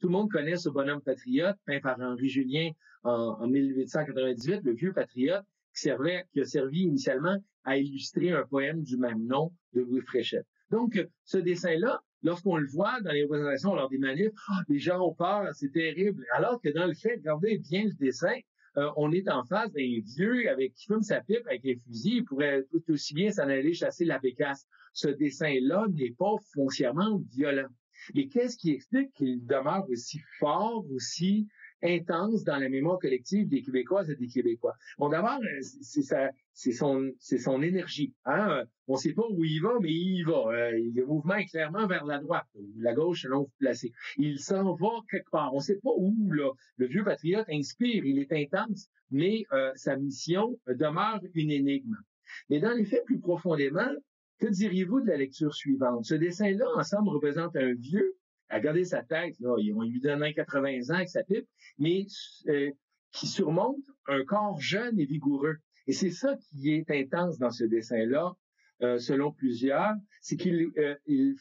Tout le monde connaît ce bonhomme patriote, peint par Henri Julien en 1898, le vieux patriote, qui a servi initialement à illustrer un poème du même nom de Louis Fréchette. Donc, ce dessin-là, lorsqu'on le voit dans les représentations lors des manifs, les gens ont peur, c'est terrible. Alors que dans le fait, regardez bien le dessin, on est en face d'un vieux qui fume sa pipe avec un fusil, il pourrait tout aussi bien s'en aller chasser la bécasse. Ce dessin-là n'est pas foncièrement violent. Mais qu'est-ce qui explique qu'il demeure aussi fort, aussi intense dans la mémoire collective des Québécoises et des Québécois? Bon, d'abord, c'est son énergie. Hein? On ne sait pas où il va, mais il y va. Le mouvement est clairement vers la droite, ou la gauche, selon vous placez. Il s'en va quelque part. On ne sait pas où, là. Le vieux patriote inspire, il est intense, mais sa mission demeure une énigme. Mais dans les faits, plus profondément, que diriez-vous de la lecture suivante? Ce dessin-là, ensemble, représente un vieux. Regardez sa tête, là, on lui donne 80 ans avec sa pipe, mais qui surmonte un corps jeune et vigoureux. Et c'est ça qui est intense dans ce dessin-là, selon plusieurs, c'est qu'il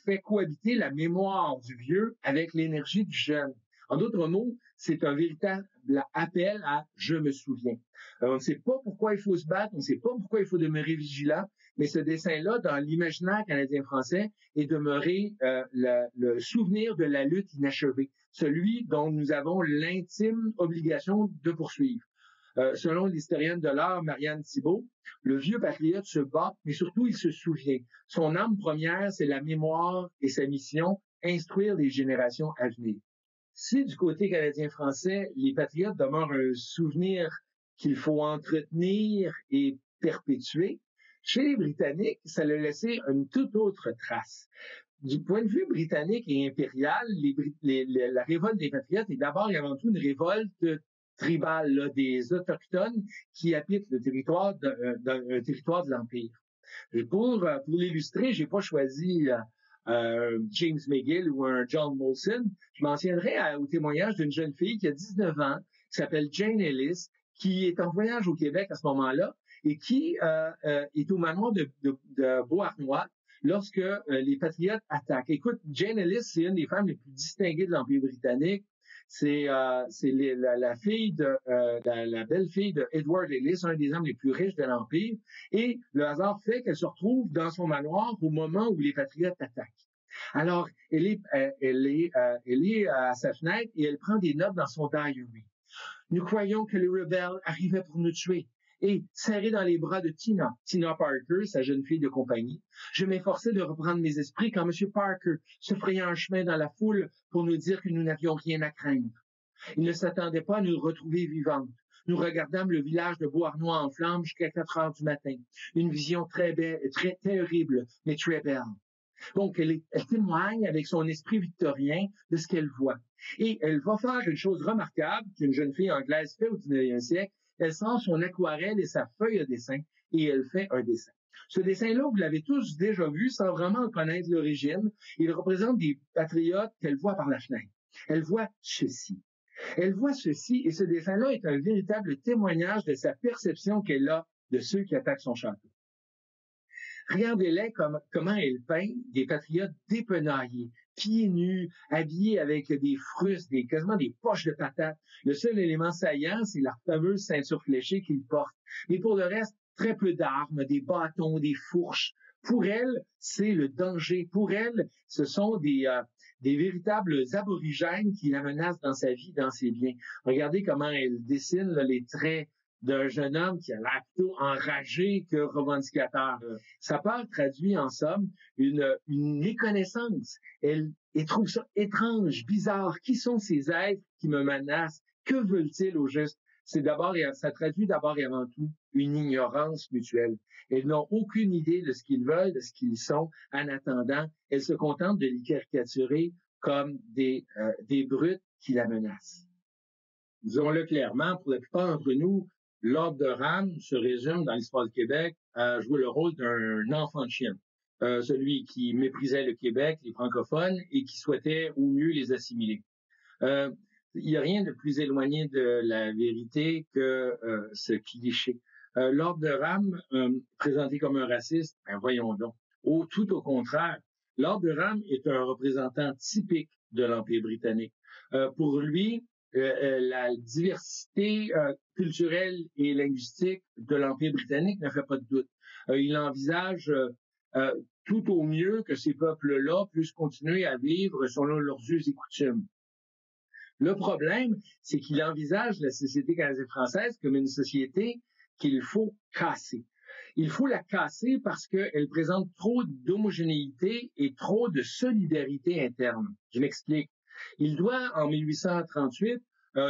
fait cohabiter la mémoire du vieux avec l'énergie du jeune. En d'autres mots, c'est un véritable appel à « je me souviens ». On ne sait pas pourquoi il faut se battre, on ne sait pas pourquoi il faut demeurer vigilant, mais ce dessin-là, dans l'imaginaire canadien-français, est demeuré le souvenir de la lutte inachevée, celui dont nous avons l'intime obligation de poursuivre. Selon l'historienne de l'art Marianne Thibault, le vieux patriote se bat, mais surtout il se souvient. Son âme première, c'est la mémoire et sa mission, instruire les générations à venir. Si du côté canadien-français, les patriotes demeurent un souvenir qu'il faut entretenir et perpétuer, chez les Britanniques, ça a laissé une toute autre trace. Du point de vue britannique et impérial, la révolte des patriotes est d'abord et avant tout une révolte tribale là, des Autochtones qui habitent le territoire de l'Empire. Pour l'illustrer, j'ai pas choisi James McGill ou un John Molson. Je m'en tiendrai au témoignage d'une jeune fille qui a 19 ans, qui s'appelle Jane Ellis, qui est en voyage au Québec à ce moment-là et qui est au manoir de Beauharnois lorsque les Patriotes attaquent. Écoute, Jane Ellis, c'est une des femmes les plus distinguées de l'Empire britannique. C'est la belle-fille de Edward Ellis, un des hommes les plus riches de l'Empire. Et le hasard fait qu'elle se retrouve dans son manoir au moment où les Patriotes attaquent. Alors, elle est à sa fenêtre et elle prend des notes dans son diary. Nous croyons que les rebelles arrivaient pour nous tuer. Et, serré dans les bras de Tina Parker, sa jeune fille de compagnie, je m'efforçais de reprendre mes esprits quand M. Parker se frayait un chemin dans la foule pour nous dire que nous n'avions rien à craindre. Il ne s'attendait pas à nous retrouver vivantes. Nous regardâmes le village de Beauharnois en flammes jusqu'à 4 heures du matin. Une vision très belle, très terrible, mais très belle. Donc, elle témoigne avec son esprit victorien de ce qu'elle voit. Et elle va faire une chose remarquable qu'une jeune fille anglaise fait au 19e siècle. Elle sort son aquarelle et sa feuille à dessin et elle fait un dessin. Ce dessin-là, vous l'avez tous déjà vu sans vraiment en connaître l'origine. Il représente des patriotes qu'elle voit par la fenêtre. Elle voit ceci. Elle voit ceci et ce dessin-là est un véritable témoignage de sa perception qu'elle a de ceux qui attaquent son château. Regardez-les comment elle peint des patriotes dépenaillés, pieds nus, habillés avec des frustes, quasiment des poches de patates. Le seul élément saillant, c'est la fameuse ceinture fléchée qu'ils portent. Mais pour le reste, très peu d'armes, des bâtons, des fourches. Pour elle, c'est le danger. Pour elle, ce sont des véritables aborigènes qui la menacent dans sa vie, dans ses biens. Regardez comment elle dessine là, les traits d'un jeune homme qui a l'air plutôt enragé que revendicateur. Sa peur traduit en somme une méconnaissance. Elle trouve ça étrange, bizarre. Qui sont ces êtres qui me menacent? Que veulent-ils au juste? Ça traduit d'abord et avant tout une ignorance mutuelle. Elles n'ont aucune idée de ce qu'ils veulent, de ce qu'ils sont. En attendant, elles se contentent de les caricaturer comme des brutes qui la menacent. Disons-le clairement, pour la plupart d'entre nous, Lord Durham se résume dans l'histoire du Québec à jouer le rôle d'un enfant de chien, celui qui méprisait le Québec, les francophones, et qui souhaitait au mieux les assimiler. Il n'y a rien de plus éloigné de la vérité que ce cliché. Lord Durham, présenté comme un raciste, ben voyons donc. Tout au contraire, Lord Durham est un représentant typique de l'Empire britannique. Pour lui, la diversité culturelle et linguistique de l'Empire britannique ne fait pas de doute. Il envisage tout au mieux que ces peuples-là puissent continuer à vivre selon leurs us et coutumes. Le problème, c'est qu'il envisage la société canadienne-française comme une société qu'il faut casser. Il faut la casser parce qu'elle présente trop d'homogénéité et trop de solidarité interne. Je m'explique. Il doit, en 1838,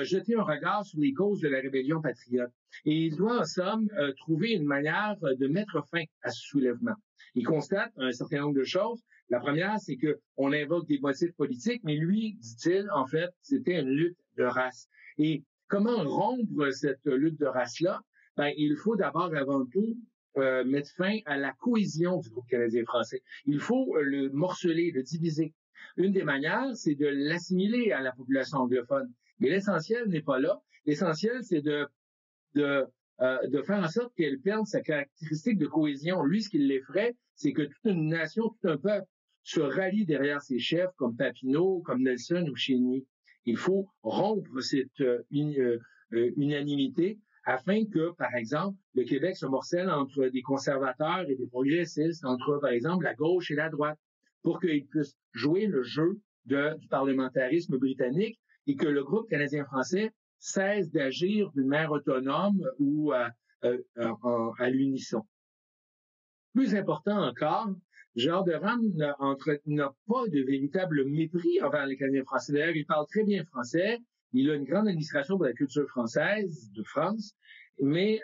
jeter un regard sur les causes de la rébellion patriote. Et il doit, en somme, trouver une manière de mettre fin à ce soulèvement. Il constate un certain nombre de choses. La première, c'est qu'on invoque des motifs politiques, mais lui, dit-il, en fait, c'était une lutte de race. Et comment rompre cette lutte de race-là? Ben, il faut d'abord, avant tout, mettre fin à la cohésion du groupe canadien-français. Il faut le morceler, le diviser. Une des manières, c'est de l'assimiler à la population anglophone. Mais l'essentiel n'est pas là. L'essentiel, c'est de faire en sorte qu'elle perde sa caractéristique de cohésion. Lui, ce qui l'effraie, c'est que toute une nation, tout un peuple se rallie derrière ses chefs, comme Papineau, comme Nelson ou Chénier. Il faut rompre cette unanimité afin que, par exemple, le Québec se morcelle entre des conservateurs et des progressistes, entre, par exemple, la gauche et la droite, pour qu'ils puissent jouer le jeu du parlementarisme britannique et que le groupe canadien-français cesse d'agir d'une manière autonome ou à l'unisson. Plus important encore, Jean Durham n'a pas de véritable mépris envers les Canadiens français. D'ailleurs, il parle très bien français. Il a une grande administration pour la culture française de France, mais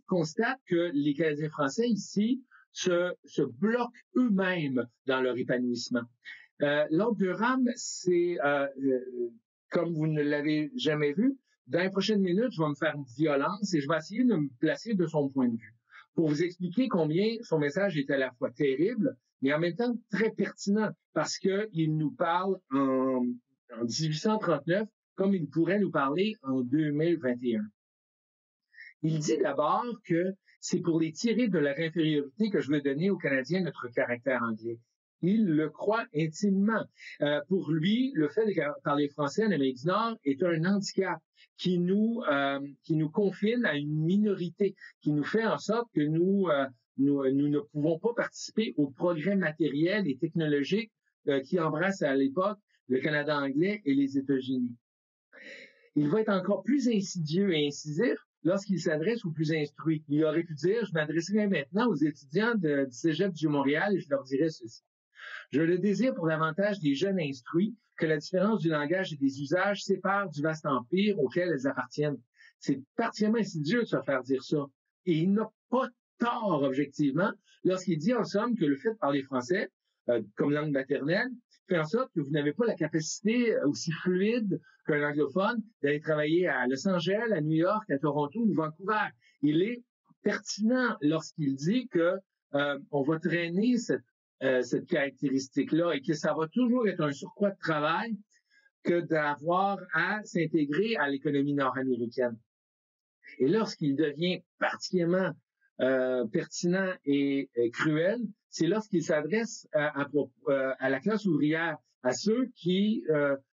constate que les Canadiens français ici se bloquent eux-mêmes dans leur épanouissement. Lord Durham, c'est, comme vous ne l'avez jamais vu, dans les prochaines minutes, je vais me faire violence et je vais essayer de me placer de son point de vue pour vous expliquer combien son message est à la fois terrible, mais en même temps très pertinent, parce qu'il nous parle en 1839 comme il pourrait nous parler en 2021. Il dit d'abord que c'est pour les tirer de leur infériorité que je veux donner aux Canadiens notre caractère anglais. Il le croit intimement. Pour lui, le fait de parler français en Amérique du Nord est un handicap qui nous confine à une minorité, qui nous fait en sorte que nous ne pouvons pas participer au progrès matériel et technologique qui embrasse à l'époque le Canada anglais et les États-Unis. Il va être encore plus insidieux et incisif lorsqu'il s'adresse aux plus instruits. Il aurait pu dire, je m'adresserai maintenant aux étudiants du Cégep du Montréal et je leur dirai ceci. Je le désire pour l'avantage des jeunes instruits que la différence du langage et des usages sépare du vaste empire auquel elles appartiennent. C'est particulièrement insidieux de se faire dire ça. Et il n'a pas tort, objectivement, lorsqu'il dit en somme que le fait de parler français comme langue maternelle fait en sorte que vous n'avez pas la capacité aussi fluide qu'un anglophone d'aller travailler à Los Angeles, à New York, à Toronto ou Vancouver. Il est pertinent lorsqu'il dit que on va traîner cette caractéristique-là et que ça va toujours être un surcroît de travail que d'avoir à s'intégrer à l'économie nord-américaine. Et lorsqu'il devient particulièrement pertinent et cruel, c'est lorsqu'il s'adresse à la classe ouvrière, à ceux qui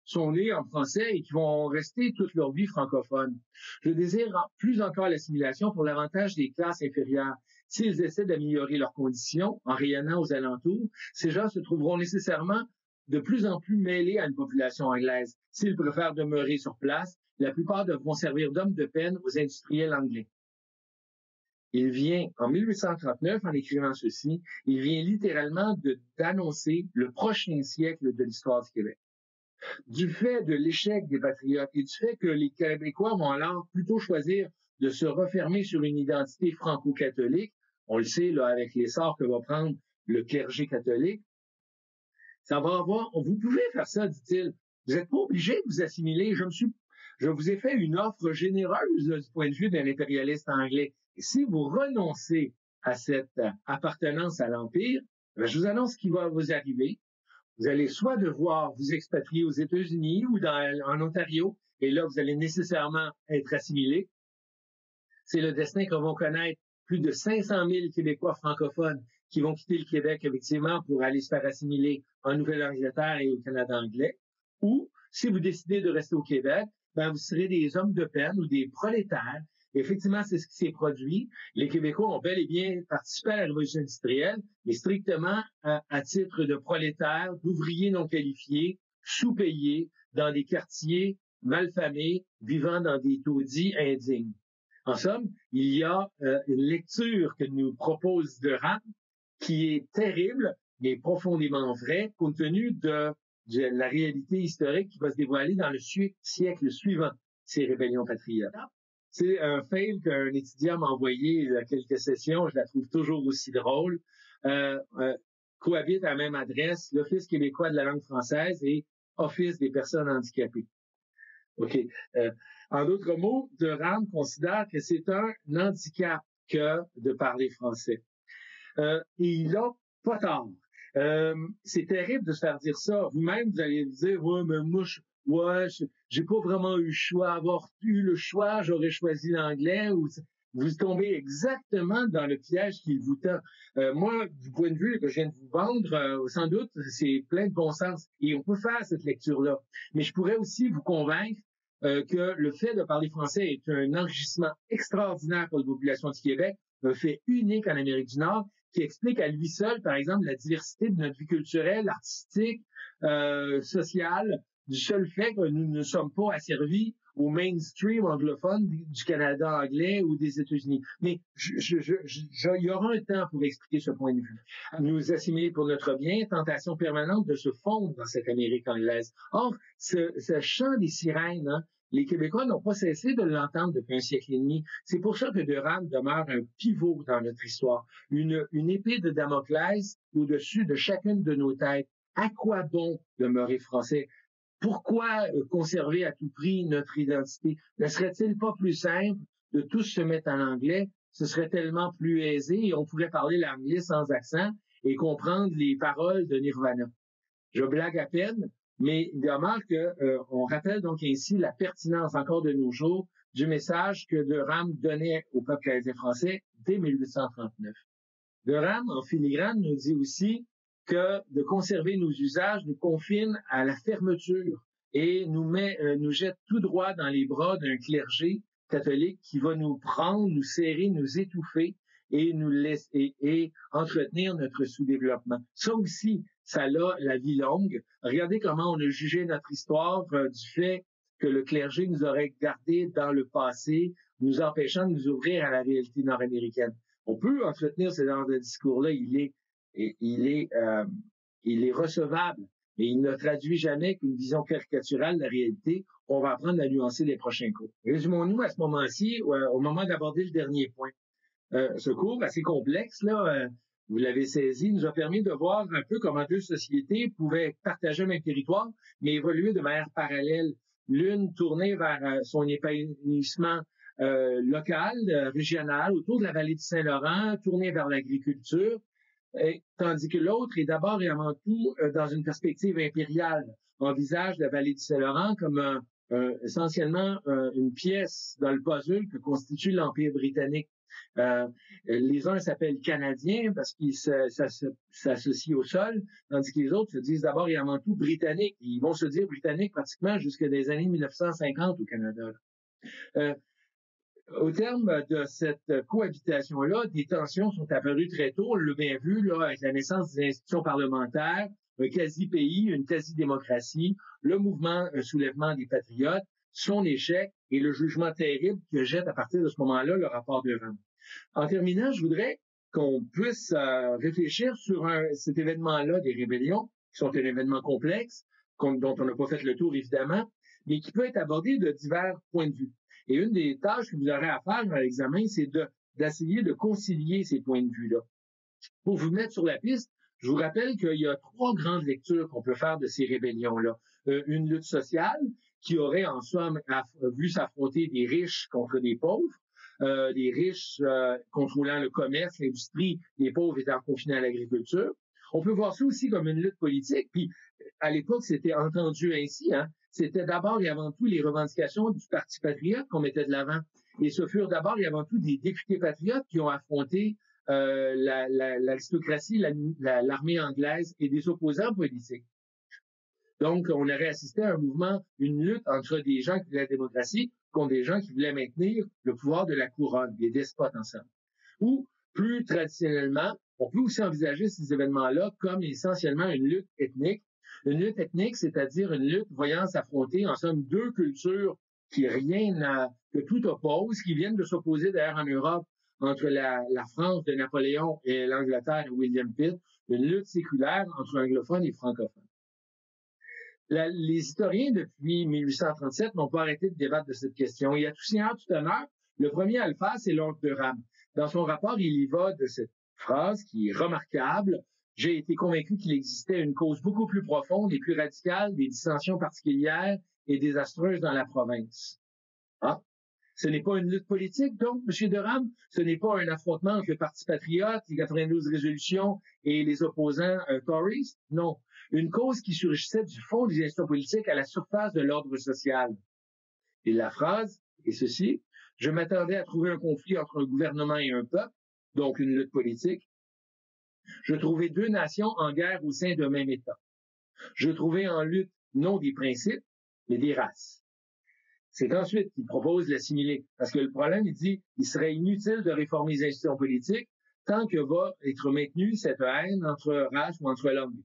sont nés en français et qui vont rester toute leur vie francophones. Je désire plus encore l'assimilation pour l'avantage des classes inférieures. S'ils essaient d'améliorer leurs conditions en rayonnant aux alentours, ces gens se trouveront nécessairement de plus en plus mêlés à une population anglaise. S'ils préfèrent demeurer sur place, la plupart devront servir d'hommes de peine aux industriels anglais. Il vient, en 1839, en écrivant ceci, il vient littéralement d'annoncer le prochain siècle de l'histoire du Québec. Du fait de l'échec des patriotes et du fait que les Québécois vont alors plutôt choisir de se refermer sur une identité franco-catholique, on le sait là avec l'essor que va prendre le clergé catholique, ça va avoir, vous pouvez faire ça, dit-il, vous n'êtes pas obligé de vous assimiler, je vous ai fait une offre généreuse là, du point de vue d'un impérialiste anglais. Et si vous renoncez à cette appartenance à l'Empire, je vous annonce ce qui va vous arriver. Vous allez soit devoir vous expatrier aux États-Unis ou en Ontario, et là, vous allez nécessairement être assimilé. C'est le destin que vont connaître plus de 500 000 Québécois francophones qui vont quitter le Québec, effectivement, pour aller se faire assimiler en Nouvelle-Angleterre et au Canada anglais. Ou, si vous décidez de rester au Québec, ben, vous serez des hommes de peine ou des prolétaires. Et effectivement, c'est ce qui s'est produit. Les Québécois ont bel et bien participé à la révolution industrielle, mais strictement à titre de prolétaires, d'ouvriers non qualifiés, sous-payés, dans des quartiers malfamés, vivant dans des taudis indignes. En somme, il y a une lecture que nous propose Derham qui est terrible, mais profondément vraie, compte tenu de la réalité historique qui va se dévoiler dans le siècle suivant, ces rébellions patriotes. C'est un fail qu'un étudiant m'a envoyé il y a quelques sessions, je la trouve toujours aussi drôle. Cohabite à la même adresse l'Office québécois de la langue française et Office des personnes handicapées. OK. En d'autres mots, Derham considère que c'est un handicap que de parler français. Et il a pas tort. C'est terrible de se faire dire ça. Vous-même, vous allez vous dire, ouais, mais moi, j'ai pas vraiment eu le choix. Avoir eu le choix, j'aurais choisi l'anglais. Ou vous tombez exactement dans le piège qu'il vous tend. Moi, du point de vue que je viens de vous vendre, sans doute, c'est plein de bon sens. Et on peut faire cette lecture-là. Mais je pourrais aussi vous convaincre que le fait de parler français est un enrichissement extraordinaire pour la population du Québec, un fait unique en Amérique du Nord, qui explique à lui seul, par exemple, la diversité de notre vie culturelle, artistique, sociale, du seul fait que nous ne sommes pas asservis au mainstream anglophone du Canada anglais ou des États-Unis. Mais il y aura un temps pour expliquer ce point de vue. Nous assimiler pour notre bien, tentation permanente de se fondre dans cette Amérique anglaise. Or, ce chant des sirènes, hein, les Québécois n'ont pas cessé de l'entendre depuis un siècle et demi. C'est pour ça que Derham demeure un pivot dans notre histoire, une épée de Damoclès au-dessus de chacune de nos têtes. À quoi bon demeurer français? Pourquoi conserver à tout prix notre identité? Ne serait-il pas plus simple de tous se mettre en anglais? Ce serait tellement plus aisé et on pourrait parler l'anglais sans accent et comprendre les paroles de Nirvana. Je blague à peine, mais il demeure on rappelle donc ainsi la pertinence encore de nos jours du message que Derham donnait au peuple canadien français dès 1839. Derham, en filigrane, nous dit aussi que de conserver nos usages nous confine à la fermeture et nous jette tout droit dans les bras d'un clergé catholique qui va nous prendre, nous serrer, nous étouffer et nous laisser et entretenir notre sous-développement. Ça aussi, ça a la vie longue. Regardez comment on a jugé notre histoire du fait que le clergé nous aurait gardé dans le passé, nous empêchant de nous ouvrir à la réalité nord-américaine. On peut entretenir ce genre de discours-là, il est recevable, mais il ne traduit jamais qu'une vision caricaturale de la réalité. On va apprendre à nuancer les prochains cours. Résumons-nous à ce moment-ci, au moment d'aborder le dernier point. Ce cours assez complexe, là, vous l'avez saisi, nous a permis de voir un peu comment deux sociétés pouvaient partager le même territoire, mais évoluer de manière parallèle. L'une tournée vers son épanouissement local, régional, autour de la vallée du Saint-Laurent, tournée vers l'agriculture, tandis que l'autre est d'abord et avant tout dans une perspective impériale, envisage la vallée du Saint-Laurent comme essentiellement une pièce dans le puzzle que constitue l'Empire britannique. Les uns s'appellent Canadiens parce qu'ils s'associent au sol, tandis que les autres se disent d'abord et avant tout Britanniques. Ils vont se dire Britanniques pratiquement jusqu'à des années 1950 au Canada. Au terme de cette cohabitation-là, des tensions sont apparues très tôt. On l'a bien vu là, avec la naissance des institutions parlementaires, un quasi-pays, une quasi-démocratie, le mouvement soulèvement des patriotes, son échec et le jugement terrible que jette à partir de ce moment-là le rapport Derham. En terminant, je voudrais qu'on puisse réfléchir sur cet événement-là des rébellions, qui sont un événement complexe, dont on n'a pas fait le tour évidemment, mais qui peut être abordé de divers points de vue. Et une des tâches que vous aurez à faire dans l'examen, c'est d'essayer de concilier ces points de vue-là. Pour vous mettre sur la piste, je vous rappelle qu'il y a 3 grandes lectures qu'on peut faire de ces rébellions-là. Une lutte sociale qui aurait en soi vu s'affronter des riches contre des pauvres, les riches contrôlant le commerce, l'industrie, les pauvres étant confinés à l'agriculture. On peut voir ça aussi comme une lutte politique, puis à l'époque, c'était entendu ainsi, hein. C'était d'abord et avant tout les revendications du Parti patriote qu'on mettait de l'avant. Et ce furent d'abord et avant tout des députés patriotes qui ont affronté l'aristocratie, l'armée anglaise et des opposants politiques. Donc, on aurait assisté à un mouvement, une lutte entre des gens qui voulaient la démocratie contre des gens qui voulaient maintenir le pouvoir de la couronne, des despotes ensemble. Ou, plus traditionnellement, on peut aussi envisager ces événements-là comme essentiellement une lutte ethnique. Une lutte ethnique, c'est-à-dire une lutte voyant s'affronter, en somme, deux cultures que tout oppose, qui viennent de s'opposer d'ailleurs en Europe entre la France de Napoléon et l'Angleterre de William Pitt, une lutte séculaire entre anglophones et francophones. Les historiens, depuis 1837, n'ont pas arrêté de débattre de cette question. Il y a tout seigneur, tout honneur. Le premier à le faire, c'est Lord Durham. Dans son rapport, il y va de cette phrase qui est remarquable. J'ai été convaincu qu'il existait une cause beaucoup plus profonde et plus radicale des dissensions particulières et désastreuses dans la province. Ah, ce n'est pas une lutte politique, donc, M. Durham. Ce n'est pas un affrontement entre le Parti patriote, les 92 résolutions et les opposants Tories. Non. Une cause qui surgissait du fond des institutions politiques à la surface de l'ordre social. Et la phrase est ceci. Je m'attendais à trouver un conflit entre un gouvernement et un peuple, donc une lutte politique. Je trouvais deux nations en guerre au sein d'un même État. Je trouvais en lutte non des principes, mais des races. C'est ensuite qu'il propose l'assimiler. Parce que le problème, il dit, il serait inutile de réformer les institutions politiques tant que va être maintenue cette haine entre races ou entre langues.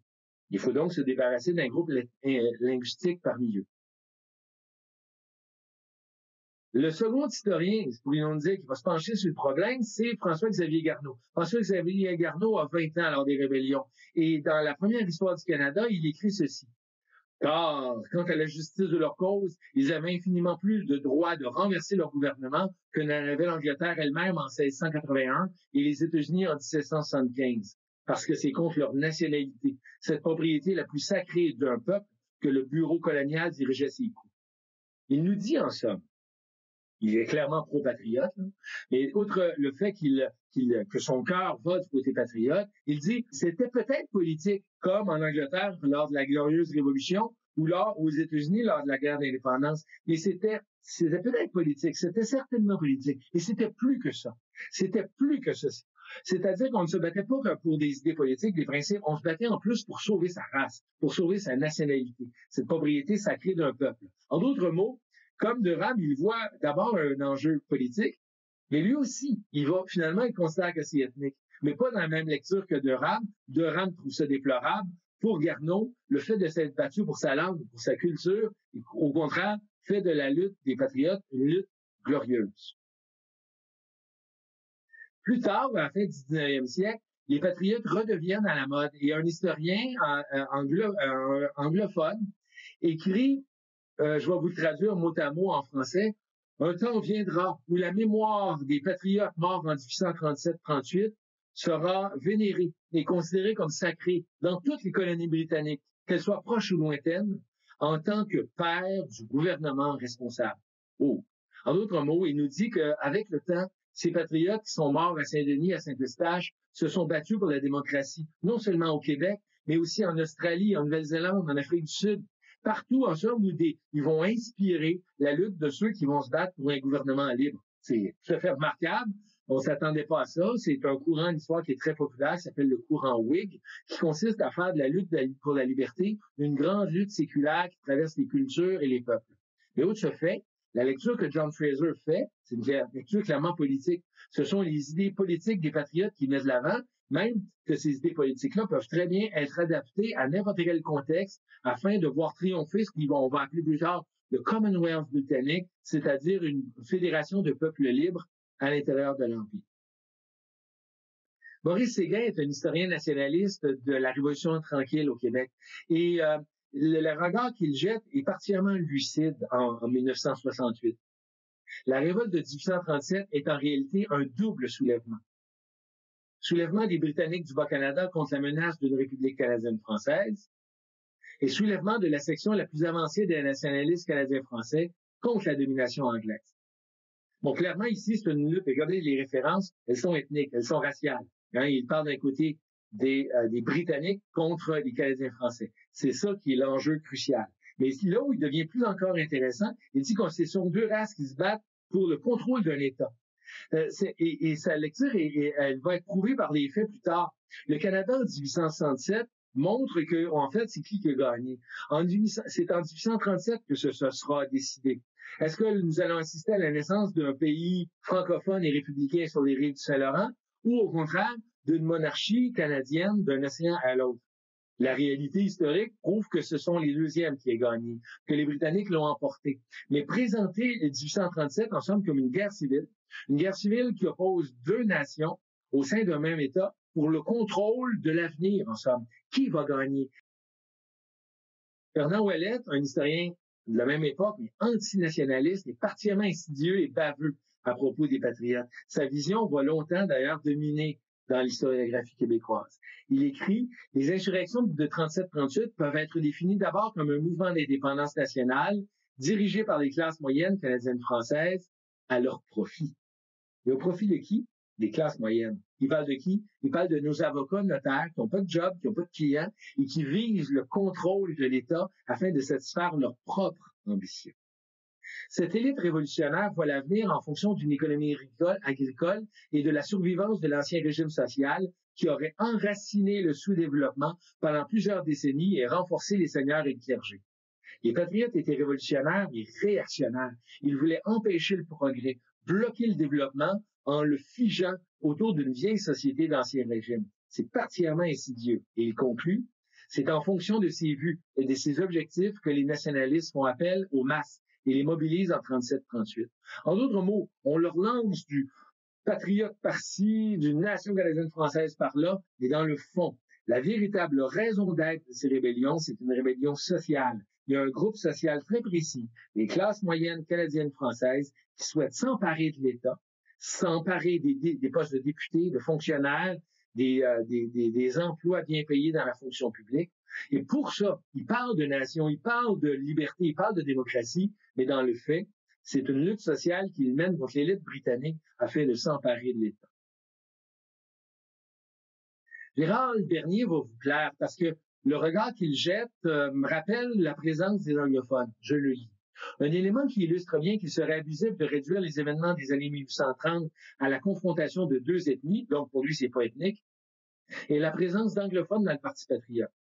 Il faut donc se débarrasser d'un groupe linguistique parmi eux. Le second historien, pourrions dire, qui va se pencher sur le problème, c'est François-Xavier Garneau. François-Xavier Garneau a 20 ans lors des rébellions. Et dans la première histoire du Canada, il écrit ceci. Car, quant à la justice de leur cause, ils avaient infiniment plus de droit de renverser leur gouvernement que n'en avait l'Angleterre elle-même en 1681 et les États-Unis en 1775. Parce que c'est contre leur nationalité, cette propriété la plus sacrée d'un peuple, que le bureau colonial dirigeait ses coups. Il nous dit en somme, il est clairement pro-patriote, mais outre le fait que son cœur va du côté patriote, il dit c'était peut-être politique, comme en Angleterre lors de la Glorieuse Révolution ou aux États-Unis lors de la guerre d'indépendance, mais c'était peut-être politique, c'était certainement politique, et c'était plus que ça. C'était plus que ceci. C'est-à-dire qu'on ne se battait pas pour des idées politiques, des principes, on se battait en plus pour sauver sa race, pour sauver sa nationalité, cette propriété sacrée d'un peuple. En d'autres mots, comme Durham, il voit d'abord un enjeu politique, mais lui aussi, il considère que c'est ethnique, mais pas dans la même lecture que Durham. Durham trouve ça déplorable. Pour Garneau, le fait de s'être battu pour sa langue, pour sa culture, au contraire, fait de la lutte des patriotes une lutte glorieuse. Plus tard, à la fin du 19e siècle, les patriotes redeviennent à la mode. Et un historien anglophone écrit, je vais vous le traduire mot à mot en français, un temps viendra où la mémoire des patriotes morts en 1837-38 sera vénérée et considérée comme sacrée dans toutes les colonies britanniques, qu'elles soient proches ou lointaines, en tant que père du gouvernement responsable. Oh. En d'autres mots, il nous dit qu'avec le temps, ces patriotes qui sont morts à Saint-Denis, à Saint-Eustache, se sont battus pour la démocratie, non seulement au Québec, mais aussi en Australie, en Nouvelle-Zélande, en Afrique du Sud, partout en somme où ils vont inspirer la lutte de ceux qui vont se battre pour un gouvernement libre. C'est tout à fait remarquable. On ne s'attendait pas à ça. C'est un courant d'histoire qui est très populaire, qui s'appelle le courant Whig, qui consiste à faire de la lutte pour la liberté une grande lutte séculaire qui traverse les cultures et les peuples. Mais outre ce fait, la lecture que John Fraser fait, c'est une lecture clairement politique. Ce sont les idées politiques des patriotes qui mettent de l'avant, même que ces idées politiques-là peuvent très bien être adaptées à n'importe quel contexte afin de voir triompher ce qu'on va appeler plus tard le Commonwealth britannique, c'est-à-dire une fédération de peuples libres à l'intérieur de l'Empire. Maurice Séguin est un historien nationaliste de la Révolution tranquille au Québec. Et le regard qu'il jette est particulièrement lucide en 1968. La révolte de 1837 est en réalité un double soulèvement. Soulèvement des Britanniques du Bas-Canada contre la menace d'une République canadienne-française et soulèvement de la section la plus avancée des nationalistes canadiens-français contre la domination anglaise. Bon, clairement, ici, c'est une lutte. Regardez les références, elles sont ethniques, elles sont raciales. Il parle d'un côté des Britanniques contre les Canadiens français. C'est ça qui est l'enjeu crucial. Mais là où il devient plus encore intéressant, il dit que ce sont deux races qui se battent pour le contrôle d'un État. Et sa lecture, elle va être prouvée par les faits plus tard. Le Canada en 1867 montre que, en fait, c'est qui a gagné. C'est en 1837 que ce sera décidé. Est-ce que nous allons assister à la naissance d'un pays francophone et républicain sur les rives du Saint-Laurent, ou au contraire, d'une monarchie canadienne d'un océan à l'autre? La réalité historique prouve que ce sont les deuxièmes qui ont gagné, que les Britanniques l'ont emporté. Mais présenter 1837 en somme comme une guerre civile qui oppose deux nations au sein d'un même État pour le contrôle de l'avenir, en somme. Qui va gagner? Fernand Ouellet, un historien de la même époque, mais antinationaliste, est particulièrement insidieux et baveux à propos des patriotes. Sa vision va longtemps, d'ailleurs, dominer dans l'historiographie québécoise. Il écrit « Les insurrections de 37-38 peuvent être définies d'abord comme un mouvement d'indépendance nationale dirigé par les classes moyennes canadiennes-françaises à leur profit. » Et au profit de qui? Des classes moyennes. Il parle de qui? Il parle de nos avocats notaires qui n'ont pas de job, qui n'ont pas de clients et qui visent le contrôle de l'État afin de satisfaire leurs propres ambitions. Cette élite révolutionnaire voit l'avenir en fonction d'une économie agricole et de la survivance de l'ancien régime social qui aurait enraciné le sous-développement pendant plusieurs décennies et renforcé les seigneurs et le clergé. Les patriotes étaient révolutionnaires mais réactionnaires. Ils voulaient empêcher le progrès, bloquer le développement en le figeant autour d'une vieille société d'ancien régime. C'est particulièrement insidieux. Et il conclut, c'est en fonction de ces vues et de ces objectifs que les nationalistes font appel aux masses et les mobilisent en 37-38. En d'autres mots, on leur lance du patriote par-ci, d'une nation canadienne-française par-là, et dans le fond, la véritable raison d'être de ces rébellions, c'est une rébellion sociale. Il y a un groupe social très précis, les classes moyennes canadiennes-françaises, qui souhaitent s'emparer de l'État, s'emparer des postes de députés, de fonctionnaires, des emplois bien payés dans la fonction publique. Et pour ça, ils parlent de nation, ils parlent de liberté, ils parlent de démocratie, mais dans le fait, c'est une lutte sociale qu'ils mènent contre l'élite britannique afin de s'emparer de l'État. Gérald Bernier va vous plaire parce que le regard qu'il jette me rappelle la présence des anglophones. Je le lis. Un élément qui illustre bien qu'il serait abusif de réduire les événements des années 1830 à la confrontation de deux ethnies, donc pour lui, c'est pas ethnique, et la présence d'anglophones dans le Parti patriote.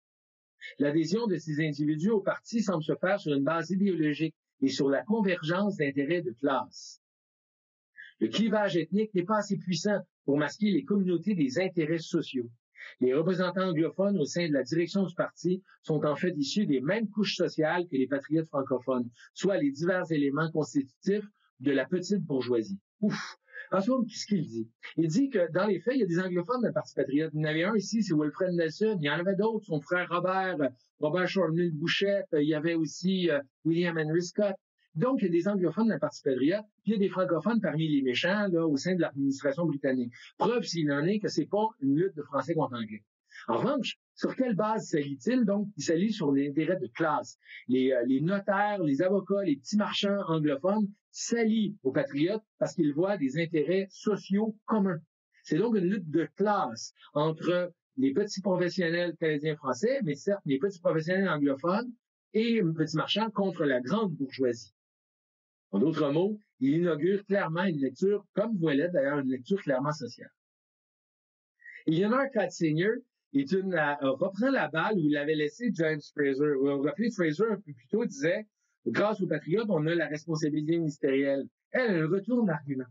L'adhésion de ces individus au parti semble se faire sur une base idéologique et sur la convergence d'intérêts de classe. Le clivage ethnique n'est pas assez puissant pour masquer les communautés des intérêts sociaux. Les représentants anglophones au sein de la direction du parti sont en fait issus des mêmes couches sociales que les patriotes francophones, soit les divers éléments constitutifs de la petite bourgeoisie. Ouf! En somme, qu'est-ce qu'il dit? Il dit que dans les faits, il y a des anglophones dans le Parti patriote. Il y en avait un ici, c'est Wilfred Nelson. Il y en avait d'autres, son frère Robert Chorneux-Bouchette. Il y avait aussi William Henry Scott. Donc, il y a des anglophones dans le Parti patriote, puis il y a des francophones parmi les méchants là, au sein de l'administration britannique. Preuve, s'il en est, que c'est pas une lutte de français contre anglais. En revanche, sur quelle base s'allie-t-il? Donc, il s'allie sur les intérêts de classe. Les notaires, les avocats, les petits marchands anglophones s'allient aux patriotes parce qu'ils voient des intérêts sociaux communs. C'est donc une lutte de classe entre les petits professionnels canadiens-français, mais certes, les petits professionnels anglophones et les petits marchands contre la grande bourgeoisie. En d'autres mots, il inaugure clairement une lecture, comme Ouellet d'ailleurs, une lecture clairement sociale. Eleanor Katzinger reprend la balle où il avait laissé James Fraser. Vous vous rappelez, Fraser, un peu plus tôt, disait « Grâce aux patriotes, on a la responsabilité ministérielle. » Elle retourne l'argument.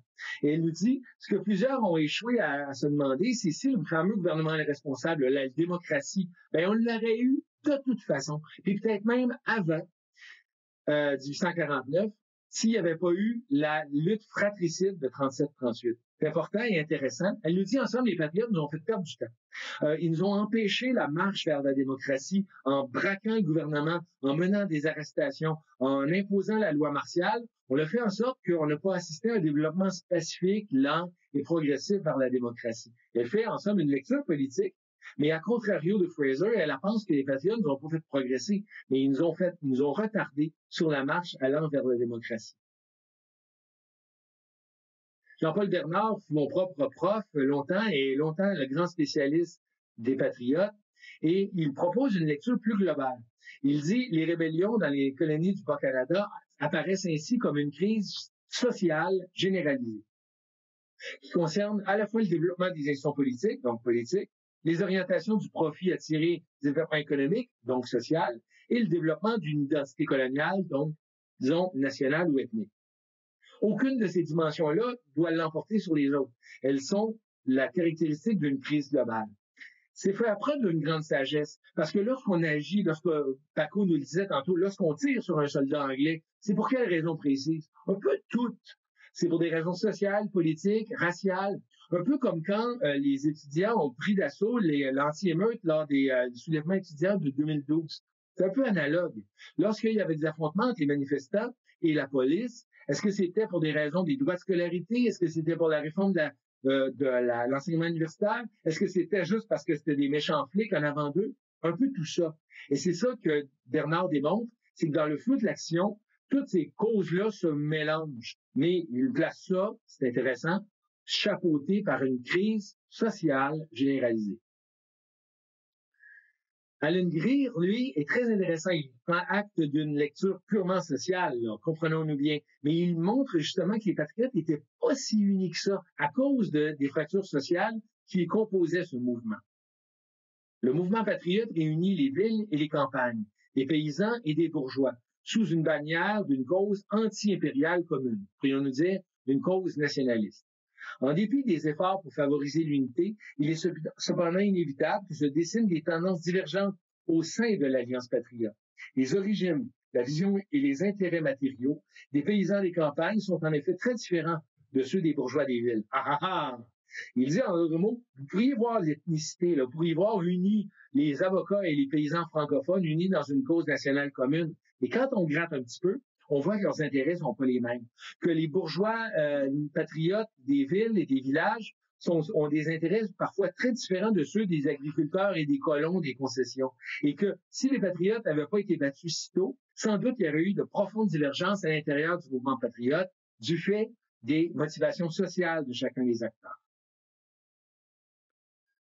Et elle nous dit, ce que plusieurs ont échoué à se demander, c'est si le fameux gouvernement est responsable, la démocratie, on l'aurait eu de toute façon. Puis peut-être même avant 1849, s'il n'y avait pas eu la lutte fratricide de 37-38. C'est important et intéressant. Elle nous dit ensemble, les patriotes nous ont fait perdre du temps. Ils nous ont empêché la marche vers la démocratie en braquant le gouvernement, en menant des arrestations, en imposant la loi martiale. On a fait en sorte qu'on n'a pas assisté à un développement pacifique, lent et progressif vers la démocratie. Elle fait ensemble une lecture politique, mais à contrario de Fraser, elle pense que les patriotes nous ont pas fait progresser, mais ils nous ont retardé sur la marche allant vers la démocratie. Jean-Paul Bernard fut mon propre prof longtemps le grand spécialiste des patriotes, et il propose une lecture plus globale. Il dit les rébellions dans les colonies du Bas-Canada apparaissent ainsi comme une crise sociale généralisée. qui concerne à la fois le développement des institutions politiques, donc politiques, les orientations du profit à tirer des développements économiques, donc social, et le développement d'une identité coloniale, donc, disons, nationale ou ethnique. Aucune de ces dimensions-là doit l'emporter sur les autres. Elles sont la caractéristique d'une crise globale. C'est fait preuve d'une grande sagesse, parce que lorsqu'on agit, lorsque Paco nous le disait tantôt, lorsqu'on tire sur un soldat anglais, c'est pour quelle raison précise? Un peu toutes. C'est pour des raisons sociales, politiques, raciales, un peu comme quand les étudiants ont pris d'assaut l'anti-émeute lors des soulèvements étudiants de 2012. C'est un peu analogue. Lorsqu'il y avait des affrontements entre les manifestants et la police, est-ce que c'était pour des raisons des droits de scolarité? Est-ce que c'était pour la réforme de l'enseignement universitaire? Est-ce que c'était juste parce que c'était des méchants flics en avant d'eux? Un peu tout ça. Et c'est ça que Bernard démontre, c'est que dans le flou de l'action, toutes ces causes-là se mélangent. Mais il place ça, c'est intéressant, chapeauté par une crise sociale généralisée. Alan Greer, lui, est très intéressant. Il prend acte d'une lecture purement sociale, comprenons-nous bien. Mais il montre justement que les patriotes n'étaient pas si unis que ça à cause des fractures sociales qui composaient ce mouvement. Le mouvement patriote réunit les villes et les campagnes, des paysans et des bourgeois, sous une bannière d'une cause anti-impériale commune, pourrions-nous dire d'une cause nationaliste. En dépit des efforts pour favoriser l'unité, il est cependant inévitable que se dessinent des tendances divergentes au sein de l'Alliance patriote. Les origines, la vision et les intérêts matériaux des paysans des campagnes sont en effet très différents de ceux des bourgeois des villes. Ah ah ah! Il dit en d'autres mots, vous pourriez voir l'ethnicité, vous pourriez voir unis les avocats et les paysans francophones unis dans une cause nationale commune. Et quand on gratte un petit peu, on voit que leurs intérêts ne sont pas les mêmes. Que les bourgeois patriotes des villes et des villages ont des intérêts parfois très différents de ceux des agriculteurs et des colons des concessions. Et que si les patriotes n'avaient pas été battus si tôt, sans doute il y aurait eu de profondes divergences à l'intérieur du mouvement patriote du fait des motivations sociales de chacun des acteurs.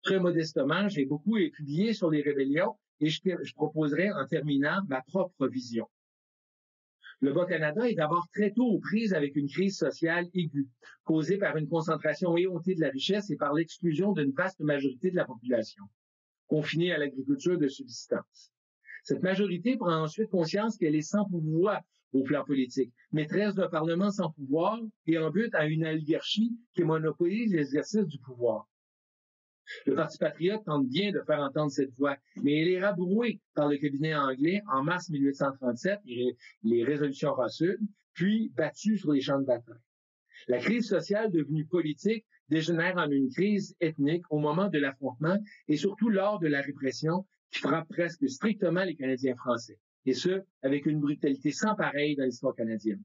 Très modestement, j'ai beaucoup publié sur les rébellions et je proposerai en terminant ma propre vision. Le Bas-Canada est d'abord très tôt aux prises avec une crise sociale aiguë, causée par une concentration éhontée de la richesse et par l'exclusion d'une vaste majorité de la population, confinée à l'agriculture de subsistance. Cette majorité prend ensuite conscience qu'elle est sans pouvoir au plan politique, maîtresse d'un parlement sans pouvoir et en but à une oligarchie qui monopolise l'exercice du pouvoir. Le Parti patriote tente bien de faire entendre cette voix, mais il est rabroué par le cabinet anglais en mars 1837, les résolutions Russell, puis battu sur les champs de bataille. La crise sociale devenue politique dégénère en une crise ethnique au moment de l'affrontement et surtout lors de la répression qui frappe presque strictement les Canadiens français, et ce, avec une brutalité sans pareille dans l'histoire canadienne.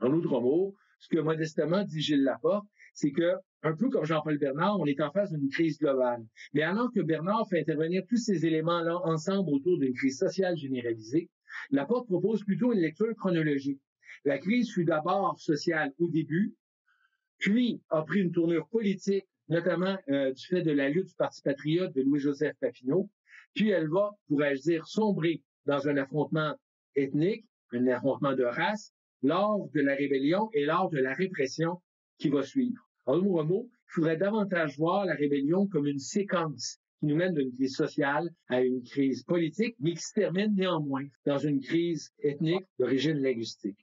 En outre mot, ce que modestement dit Gilles Laporte, c'est que, un peu comme Jean-Paul Bernard, on est en face d'une crise globale. Mais alors que Bernard fait intervenir tous ces éléments-là ensemble autour d'une crise sociale généralisée, Laporte propose plutôt une lecture chronologique. La crise fut d'abord sociale au début, puis a pris une tournure politique, notamment du fait de la lutte du Parti patriote de Louis-Joseph Papineau, puis elle va, pourrais-je dire, sombrer dans un affrontement ethnique, un affrontement de race, lors de la rébellion et lors de la répression qui va suivre. En d'autres mots, il faudrait davantage voir la rébellion comme une séquence qui nous mène d'une crise sociale à une crise politique, mais qui se termine néanmoins dans une crise ethnique d'origine linguistique.